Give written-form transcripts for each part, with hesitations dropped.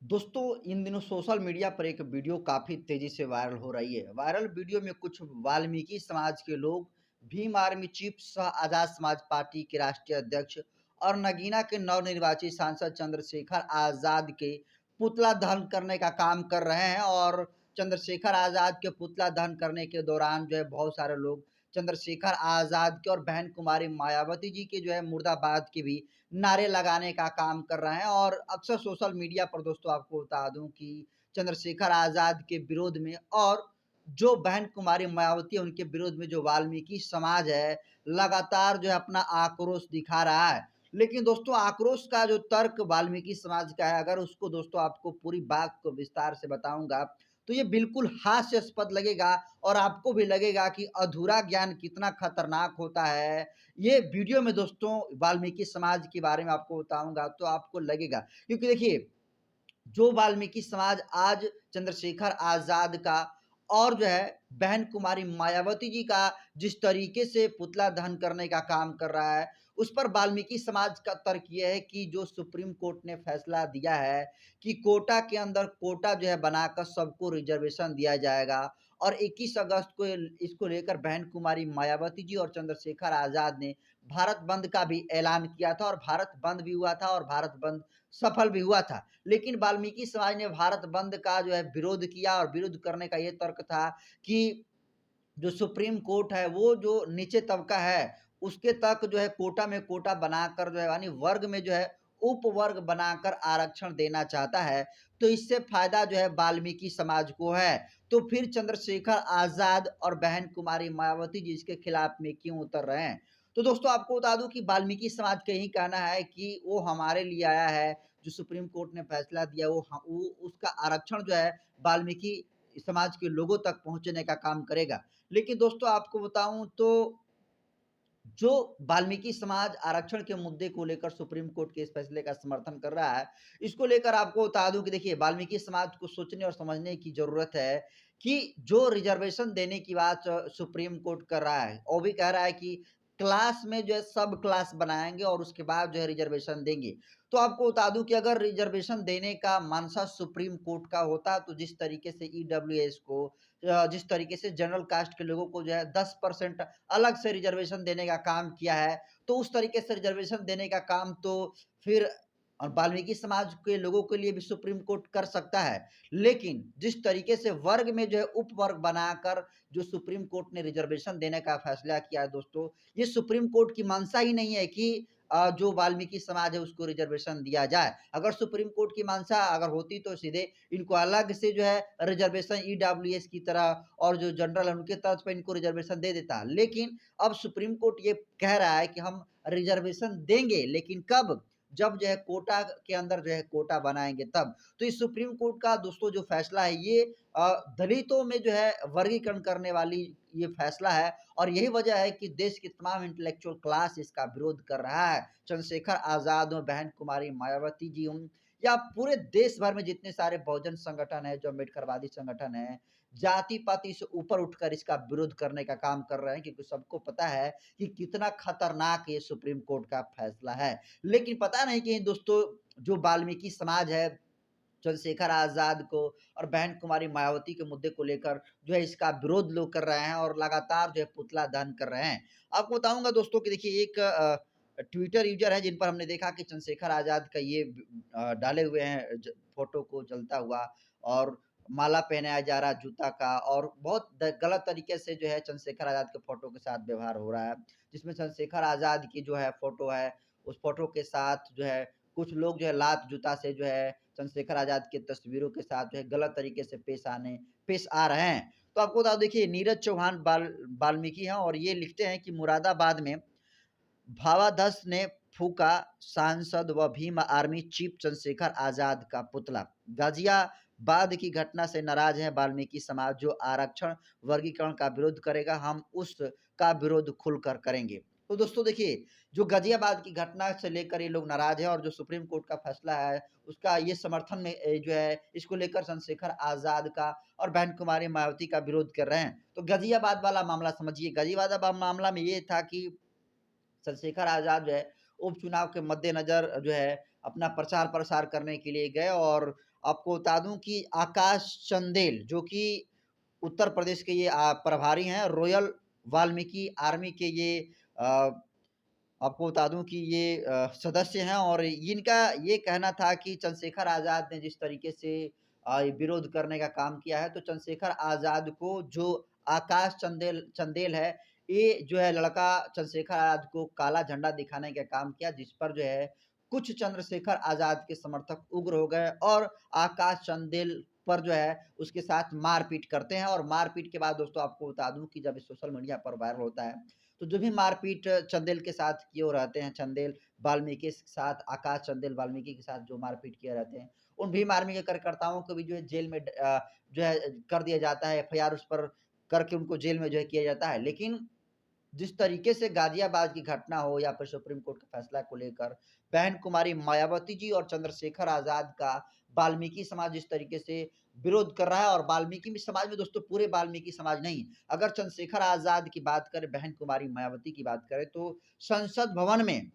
दोस्तों, इन दिनों social media पर एक वीडियो काफ़ी तेज़ी से वायरल हो रही है। वायरल वीडियो में कुछ वाल्मीकि समाज के लोग भीम आर्मी चीफ सह आज़ाद समाज पार्टी के राष्ट्रीय अध्यक्ष और नगीना के नवनिर्वाचित सांसद चंद्रशेखर आज़ाद के पुतला दहन करने का काम कर रहे हैं और चंद्रशेखर आज़ाद के पुतला दहन करने के दौरान जो है बहुत सारे लोग चंद्रशेखर आज़ाद के और बहन कुमारी मायावती जी के जो है मुर्दाबाद के भी नारे लगाने का काम कर रहे हैं। और अक्सर सोशल मीडिया पर दोस्तों आपको बता दूं कि चंद्रशेखर आज़ाद के विरोध में और जो बहन कुमारी मायावती है उनके विरोध में जो वाल्मीकि समाज है लगातार जो है अपना आक्रोश दिखा रहा है। लेकिन दोस्तों आक्रोश का जो तर्क वाल्मीकि समाज का है, अगर उसको दोस्तों आपको पूरी बात को विस्तार से बताऊंगा तो ये बिल्कुल हास्यास्पद लगेगा और आपको भी लगेगा कि अधूरा ज्ञान कितना खतरनाक होता है। ये वीडियो में दोस्तों वाल्मीकि समाज के बारे में आपको बताऊँगा तो आपको लगेगा, क्योंकि देखिए जो वाल्मीकि समाज आज चंद्रशेखर आज़ाद का और जो है बहन कुमारी मायावती जी का जिस तरीके से पुतला दहन करने का काम कर रहा है, उस पर वाल्मीकि समाज का तर्क ये है कि जो सुप्रीम कोर्ट ने फैसला दिया है कि कोटा के अंदर कोटा जो है बनाकर सबको रिजर्वेशन दिया जाएगा और 21 अगस्त को इसको लेकर बहन कुमारी मायावती जी और चंद्रशेखर आज़ाद ने भारत बंद का भी ऐलान किया था और भारत बंद भी हुआ था और भारत बंद सफल भी हुआ था। लेकिन वाल्मीकि समाज ने भारत बंद का जो है विरोध किया और विरोध करने का ये तर्क था कि जो सुप्रीम कोर्ट है वो जो नीचे तबका है उसके तक जो है कोटा में कोटा बनाकर जो है यानी वर्ग में जो है उपवर्ग बनाकर आरक्षण देना चाहता है। तो इससे फायदा जो है वाल्मीकि समाज को है। तो फिर चंद्रशेखर आजाद और बहन कुमारी मायावती जी इसके खिलाफ में क्यों उतर रहे हैं? तो दोस्तों आपको बता दूं कि वाल्मीकि समाज का यही कहना है कि वो हमारे लिए आया है, जो सुप्रीम कोर्ट ने फैसला दिया वो उसका आरक्षण जो है वाल्मीकि समाज के लोगों तक पहुंचने का काम करेगा। लेकिन दोस्तों आपको बताऊं तो जो वाल्मीकि समाज आरक्षण के मुद्दे को लेकर सुप्रीम कोर्ट के इस फैसले का समर्थन कर रहा है, इसको लेकर आपको बता दूं कि देखिए वाल्मीकि समाज को सोचने और समझने की जरूरत है कि जो रिजर्वेशन देने की बात सुप्रीम कोर्ट कर रहा है, वो भी कह रहा है कि क्लास में जो है सब क्लास बनाएंगे और उसके बाद जो है रिजर्वेशन देंगे। तो आपको बता दूं कि अगर रिजर्वेशन देने का मानसा सुप्रीम कोर्ट का होता तो जिस तरीके से ईडब्ल्यूएस को जिस तरीके से जनरल कास्ट के लोगों को जो है 10% अलग से रिजर्वेशन देने का काम किया है, तो उस तरीके से रिजर्वेशन देने का काम तो फिर वाल्मीकि समाज के लोगों के लिए भी सुप्रीम कोर्ट कर सकता है। लेकिन जिस तरीके से वर्ग में जो है उपवर्ग बनाकर जो सुप्रीम कोर्ट ने रिजर्वेशन देने का फैसला किया है दोस्तों, ये सुप्रीम कोर्ट की मंशा ही नहीं है कि जो वाल्मीकि समाज है उसको रिजर्वेशन दिया जाए। अगर सुप्रीम कोर्ट की मंशा अगर होती तो सीधे इनको अलग से जो है रिजर्वेशन ईडब्ल्यूएस की तरह और जो जनरल है उनके तर्ज पे इनको रिजर्वेशन दे देता। लेकिन अब सुप्रीम कोर्ट ये कह रहा है कि हम रिजर्वेशन देंगे, लेकिन कब? जब जो है कोटा के अंदर जो है कोटा बनाएँगे तब। तो इस सुप्रीम कोर्ट का दोस्तों जो फैसला है ये दलितों में जो है वर्गीकरण करने वाली ये फैसला है और यही वजह है कि देश के तमाम इंटेलेक्चुअल क्लास इसका विरोध कर रहा है। चंद्रशेखर आज़ाद हो, बहन कुमारी मायावती जी हों या पूरे देश भर में जितने सारे बहुजन संगठन हैं, जो अम्बेडकरवादी संगठन हैं, जाति-पाति से ऊपर उठकर इसका विरोध करने का काम कर रहे हैं, क्योंकि सबको पता है कि कितना खतरनाक ये सुप्रीम कोर्ट का फैसला है। लेकिन पता नहीं कि दोस्तों जो वाल्मीकि समाज है, चंद्रशेखर आज़ाद को और बहन कुमारी मायावती के मुद्दे को लेकर जो है इसका विरोध लोग कर रहे हैं और लगातार जो है पुतला दहन कर रहे हैं। आपको बताऊँगा दोस्तों कि देखिए एक ट्विटर यूज़र है जिन पर हमने देखा कि चंद्रशेखर आज़ाद का ये डाले हुए हैं फ़ोटो को जलता हुआ और माला पहनाया जा रहा है जूता का और बहुत गलत तरीके से जो है चंद्रशेखर आज़ाद के फ़ोटो के साथ व्यवहार हो रहा है। जिसमें चंद्रशेखर आज़ाद की जो है फ़ोटो है, उस फ़ोटो के साथ जो है कुछ लोग जो है लात जूता से जो है चंद्रशेखर आज़ाद की तस्वीरों के साथ जो है गलत तरीके से पेश आ रहे हैं। तो आपको बता दूँ देखिए नीरज चौहान वाल्मीकि हैं और ये लिखते हैं कि मुरादाबाद में भावाधस ने फूँका सांसद व भीम आर्मी चीफ चंद्रशेखर आज़ाद का पुतला। गाज़ियाबाद की घटना से नाराज़ है वाल्मीकि समाज, जो आरक्षण वर्गीकरण का विरोध करेगा, हम उसका विरोध खुलकर करेंगे। तो दोस्तों देखिए, जो गाज़ियाबाद की घटना से लेकर ये लोग नाराज़ हैं और जो सुप्रीम कोर्ट का फैसला है, उसका ये समर्थन में जो है इसको लेकर चंद्रशेखर आज़ाद का और बहन कुमारी मायावती का विरोध कर रहे हैं। तो गाज़ियाबाद वाला मामला समझिए, गाज़ियाबाद मामला में ये था कि चंद्रशेखर आज़ाद जो है उपचुनाव के मद्देनज़र जो है अपना प्रचार-प्रसार करने के लिए गए और आपको बता दूं कि आकाश चंदेल जो कि उत्तर प्रदेश के ये प्रभारी हैं, रॉयल वाल्मीकि आर्मी के ये अ, आपको बता दूं कि ये सदस्य हैं और इनका ये कहना था कि चंद्रशेखर आज़ाद ने जिस तरीके से विरोध करने का काम किया है, तो चंद्रशेखर आज़ाद को जो आकाश चंदेल चंदेल है, ये जो है लड़का चंद्रशेखर आज़ाद को काला झंडा दिखाने का काम किया, जिस पर जो है कुछ चंद्रशेखर आज़ाद के समर्थक उग्र हो गए और आकाश चंदेल पर जो है उसके साथ मारपीट करते हैं। और मारपीट के बाद दोस्तों आपको बता दूं कि जब सोशल मीडिया पर वायरल होता है, तो जो भी मारपीट चंदेल के साथ किए हो रहते हैं, चंदेल वाल्मीकि के साथ, आकाश चंदेल वाल्मीकि के साथ जो मारपीट किए रहते हैं, उन भीम आर्मी के कार्यकर्ताओं को भी जो है जेल में जो है कर दिया जाता है, एफआईआर उस पर करके उनको जेल में जो है किया जाता है। लेकिन जिस तरीके से गाजियाबाद की घटना हो या फिर सुप्रीम कोर्ट के फैसला को लेकर बहन कुमारी मायावती जी और चंद्रशेखर आजाद का वाल्मीकि समाज जिस तरीके से विरोध कर रहा है, और वाल्मीकि समाज में दोस्तों पूरे वाल्मीकि समाज नहीं, अगर चंद्रशेखर आजाद की बात करें, बहन कुमारी मायावती की बात करें, तो संसद भवन में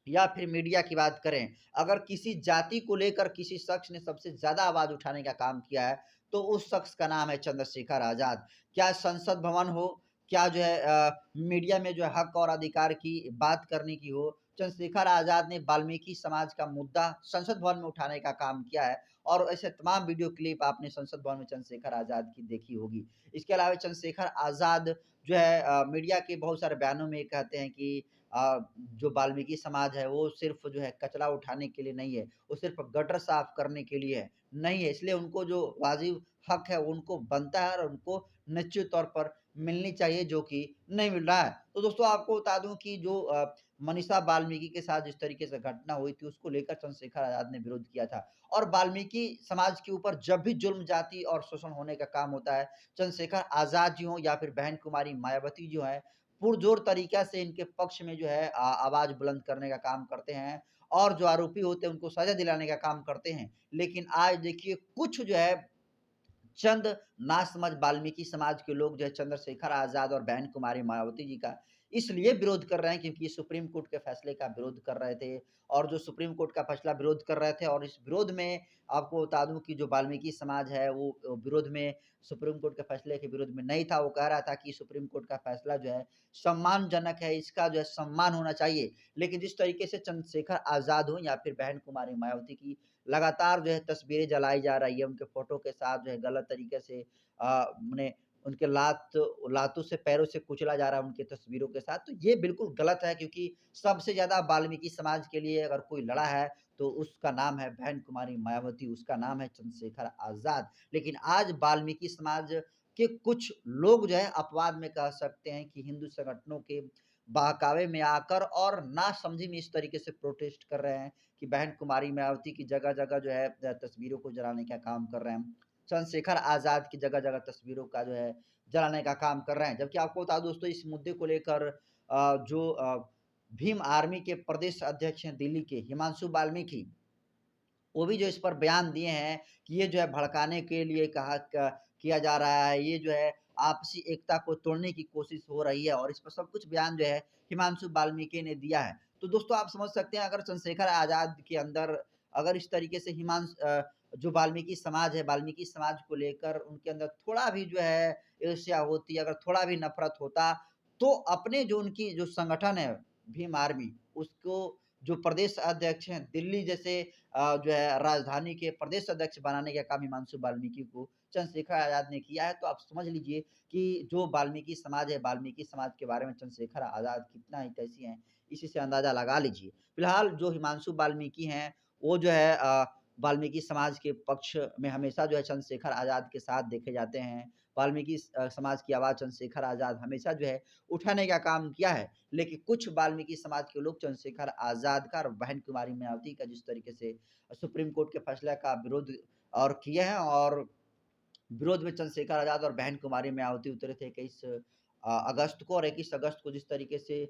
या फिर मीडिया की बात करें, अगर किसी जाति को लेकर किसी शख्स ने सबसे ज्यादा आवाज उठाने का काम किया है, तो उस शख्स का नाम है चंद्रशेखर आजाद। क्या संसद भवन हो, क्या जो है मीडिया में जो है हक और अधिकार की बात करने की हो, चंद्रशेखर आजाद ने वाल्मीकि समाज का मुद्दा संसद भवन में उठाने का काम किया है। और ऐसे तमाम वीडियो क्लिप आपने संसद भवन में चंद्रशेखर आजाद की देखी होगी। इसके अलावा चंद्रशेखर आजाद जो है मीडिया के बहुत सारे बयानों में कहते हैं कि जो वाल्मीकि समाज है वो सिर्फ जो है कचरा उठाने के लिए नहीं है, वो सिर्फ गटर साफ करने के लिए है, नहीं है। इसलिए उनको जो वाजिब हक है उनको बनता है और उनको निश्चित तौर पर मिलनी चाहिए, जो कि नहीं मिल रहा है। तो दोस्तों आपको बता दूं कि जो मनीषा वाल्मीकि के साथ जिस तरीके से घटना हुई थी, उसको लेकर चंद्रशेखर आजाद ने विरोध किया था। और वाल्मीकि समाज के ऊपर जब भी जुल्म जाति और शोषण होने का काम होता है, चंद्रशेखर आजाद जी हो या फिर बहन कुमारी मायावती जो है, पुरजोर तरीका से इनके पक्ष में जो है आवाज बुलंद करने का काम करते हैं और जो आरोपी होते हैं उनको सजा दिलाने का काम करते हैं। लेकिन आज देखिए कुछ जो है चंद नासमझ वाल्मीकि समाज के लोग जो है चंद्रशेखर आजाद और बहन कुमारी मायावती जी का इसलिए विरोध कर रहे हैं क्योंकि ये सुप्रीम कोर्ट के फैसले का विरोध कर रहे थे, और जो सुप्रीम कोर्ट का फैसला विरोध कर रहे थे, और इस विरोध में आपको बता दूं कि जो वाल्मीकि समाज है वो विरोध में, सुप्रीम कोर्ट के फैसले के विरोध में नहीं था। वो कह रहा था कि सुप्रीम कोर्ट का फैसला जो है सम्मानजनक है, इसका जो है सम्मान होना चाहिए। लेकिन जिस तरीके से चंद्रशेखर आजाद हो या फिर बहन कुमारी मायावती की लगातार जो है तस्वीरें जलाई जा रही है, उनके फोटो के साथ जो है गलत तरीके से मने उनके लातों से पैरों से कुचला जा रहा है उनकी तस्वीरों के साथ, तो ये बिल्कुल गलत है। क्योंकि सबसे ज्यादा वाल्मीकि समाज के लिए अगर कोई लड़ा है तो उसका नाम है बहन कुमारी मायावती, उसका नाम है चंद्रशेखर आजाद। लेकिन आज वाल्मीकि समाज के कुछ लोग जो है अपवाद में कह सकते हैं कि हिंदू संगठनों के बहकावे में आकर और नासमझी में इस तरीके से प्रोटेस्ट कर रहे हैं कि बहन कुमारी मायावती की जगह-जगह जो है तस्वीरों को जलाने का काम कर रहे हैं। चंद्रशेखर आज़ाद की जगह-जगह तस्वीरों का जो है जलाने का काम कर रहे हैं। जबकि आपको बता दूँ दोस्तों इस मुद्दे को लेकर जो भीम आर्मी के प्रदेश अध्यक्ष हैं दिल्ली के हिमांशु वाल्मीकि, वो भी जो इस पर बयान दिए हैं कि ये जो है भड़काने के लिए कहा क किया जा रहा है, ये जो है आपसी एकता को तोड़ने की कोशिश हो रही है, और इस पर सब कुछ बयान जो है हिमांशु वाल्मीकि ने दिया है। तो दोस्तों आप समझ सकते हैं अगर चंद्रशेखर आज़ाद के अंदर अगर इस तरीके से जो वाल्मीकि समाज है, वाल्मीकि समाज को लेकर उनके अंदर थोड़ा भी जो है ईर्ष्या होती, अगर थोड़ा भी नफ़रत होता, तो अपने जो उनकी जो संगठन है भीम आर्मी, उसको जो प्रदेश अध्यक्ष हैं दिल्ली जैसे जो है राजधानी के प्रदेश अध्यक्ष बनाने का काम हिमांशु वाल्मीकि को चंद्रशेखर आजाद ने किया है। तो आप समझ लीजिए कि जो वाल्मीकि समाज है, वाल्मीकि समाज के बारे में चंद्रशेखर आजाद कितना हितैषी हैं, इसी से अंदाजा लगा लीजिए। फिलहाल जो हिमांशु वाल्मीकि हैं, वो जो है वाल्मीकि समाज के पक्ष में हमेशा जो है चंद्रशेखर आजाद के साथ देखे जाते हैं। वाल्मीकि समाज की आवाज़ चंद्रशेखर आजाद हमेशा जो है उठाने का काम किया है। लेकिन कुछ वाल्मीकि समाज के लोग चंद्रशेखर आजाद का और बहन कुमारी मायावती का जिस तरीके से सुप्रीम कोर्ट के फैसले का विरोध और किए हैं, और विरोध में चंद्रशेखर आजाद और बहन कुमारी मायावती उतरे थे 21 अगस्त को, और 21 अगस्त को जिस तरीके से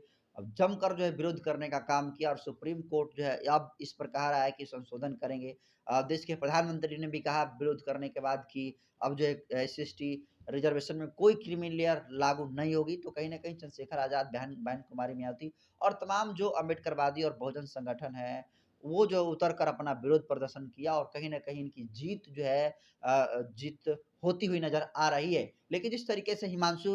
जमकर जो है विरोध करने का काम किया, और सुप्रीम कोर्ट जो है अब इस पर कहा रहा है कि संशोधन करेंगे। देश के प्रधानमंत्री ने भी कहा विरोध करने के बाद कि अब जो है एससी-एसटी रिजर्वेशन में कोई क्रीमी लेयर लागू नहीं होगी। तो कहीं न कहीं चंद्रशेखर आजाद, बहन बहन कुमारी मायावती और तमाम जो अम्बेडकरवादी और बहुजन संगठन है, वो जो उतर कर अपना विरोध प्रदर्शन किया और कहीं न कहीं इनकी जीत जो है जीत होती हुई नज़र आ रही है। लेकिन जिस तरीके से हिमांशु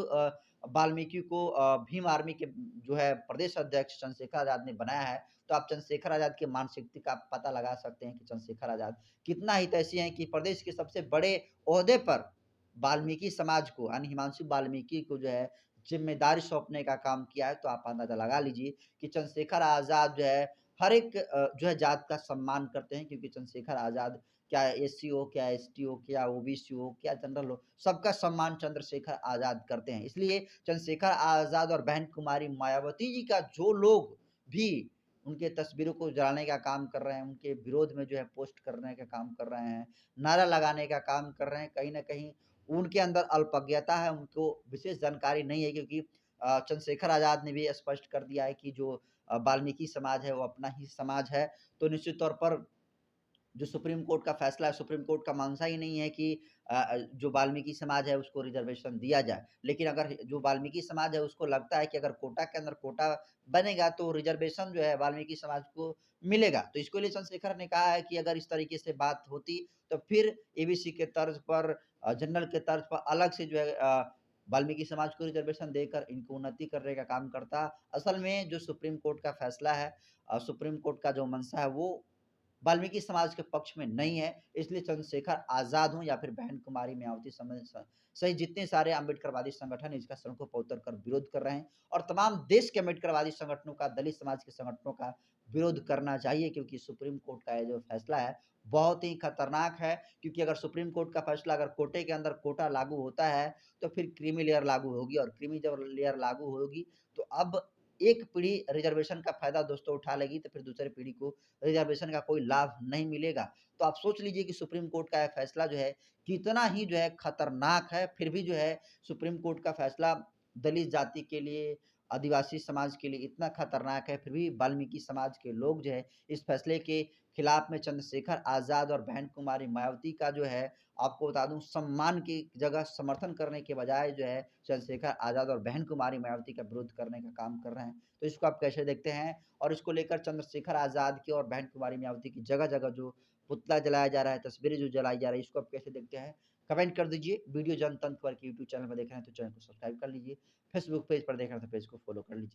वाल्मीकि को भीम आर्मी के जो है प्रदेश अध्यक्ष चंद्रशेखर आज़ाद ने बनाया है, तो आप चंद्रशेखर आज़ाद की मानसिकता का पता लगा सकते हैं कि चंद्रशेखर आज़ाद कितना हितैषी हैं कि प्रदेश के सबसे बड़े ओहदे पर वाल्मीकि समाज को यानी हिमांशु वाल्मीकि को जो है ज़िम्मेदारी सौंपने का काम किया है, तो आप अंदाज़ा लगा लीजिए कि चंद्रशेखर आज़ाद जो है हर एक जो है जात का सम्मान करते हैं क्योंकि चंद्रशेखर आज़ाद क्या एससी हो, क्या एसटी हो, क्या ओबीसी हो, क्या जनरल हो, सबका सम्मान चंद्रशेखर आज़ाद करते हैं। इसलिए चंद्रशेखर आज़ाद और बहन कुमारी मायावती जी का जो लोग भी उनके तस्वीरों को जलाने का काम कर रहे हैं, उनके विरोध में जो है पोस्ट करने का काम कर रहे हैं, नारा लगाने का काम कर रहे हैं, कहीं न कहीं उनके अंदर अल्पज्ञता है, उनको विशेष जानकारी नहीं है क्योंकि चंद्रशेखर आज़ाद ने भी स्पष्ट कर दिया है कि जो वाल्मीकि समाज है, वो अपना ही समाज है। तो निश्चित तौर पर जो सुप्रीम कोर्ट का फैसला है, सुप्रीम कोर्ट का मानसा ही नहीं है कि जो वाल्मीकि समाज है उसको रिज़र्वेशन दिया जाए। लेकिन अगर जो वाल्मीकि समाज है उसको लगता है कि अगर कोटा के अंदर कोटा बनेगा तो रिज़र्वेशन जो है वाल्मीकि समाज को मिलेगा। तो इसको लिए चंद्रशेखर ने कहा है कि अगर इस तरीके से बात होती तो फिर एबीसी के तर्ज पर जनरल के तर्ज पर अलग से जो है वाल्मीकि समाज को रिज़र्वेशन देकर इनको उन्नति करने का काम करता। असल में जो सुप्रीम कोर्ट का फैसला है सुप्रीम कोर्ट का जो मंशा है वो वाल्मीकि समाज के पक्ष में नहीं है, इसलिए चंद्रशेखर आज़ाद हों या फिर बहन कुमारी मायावती सहित जितने सारे अम्बेडकरवादी संगठन इसका सड़कों पर उतर कर विरोध कर रहे हैं और तमाम देश के अम्बेडकरवादी संगठनों का, दलित समाज के संगठनों का विरोध करना चाहिए क्योंकि सुप्रीम कोर्ट का ये जो फैसला है, बहुत ही खतरनाक है क्योंकि अगर सुप्रीम कोर्ट का फैसला अगर कोटे के अंदर कोटा लागू होता है, तो फिर क्रीमी लेयर लागू होगी और क्रीमी जब लेयर लागू होगी, तो अब एक पीढ़ी रिज़र्वेशन का फ़ायदा दोस्तों उठा लेगी, तो फिर दूसरी पीढ़ी को रिज़र्वेशन का कोई लाभ नहीं मिलेगा। तो आप सोच लीजिए कि सुप्रीम कोर्ट का ये फैसला जो है कितना ही जो है खतरनाक है, फिर भी जो है सुप्रीम कोर्ट का फैसला दलित जाति के लिए, आदिवासी समाज के लिए इतना खतरनाक है, फिर भी वाल्मीकि समाज के लोग जो है इस फैसले के खिलाफ में चंद्रशेखर आज़ाद और बहन कुमारी मायावती का जो है आपको बता दूँ सम्मान की जगह समर्थन करने के बजाय जो है चंद्रशेखर आज़ाद और बहन कुमारी मायावती का विरोध करने का काम कर रहे हैं। तो इसको आप कैसे देखते हैं? और इसको लेकर चंद्रशेखर आज़ाद की और बहन कुमारी मायावती की जगह-जगह जो पुतला जलाया जा रहा है, तस्वीरें जो जलाई जा रही है, इसको आप कैसे देखते हैं? कमेंट कर दीजिए। वीडियो जनतंत्र पर के यूट्यूब चैनल पर देख रहे हैं तो चैनल को सब्सक्राइब कर लीजिए। फेसबुक पेज पर देख रहे हैं तो पेज को फॉलो कर लीजिए।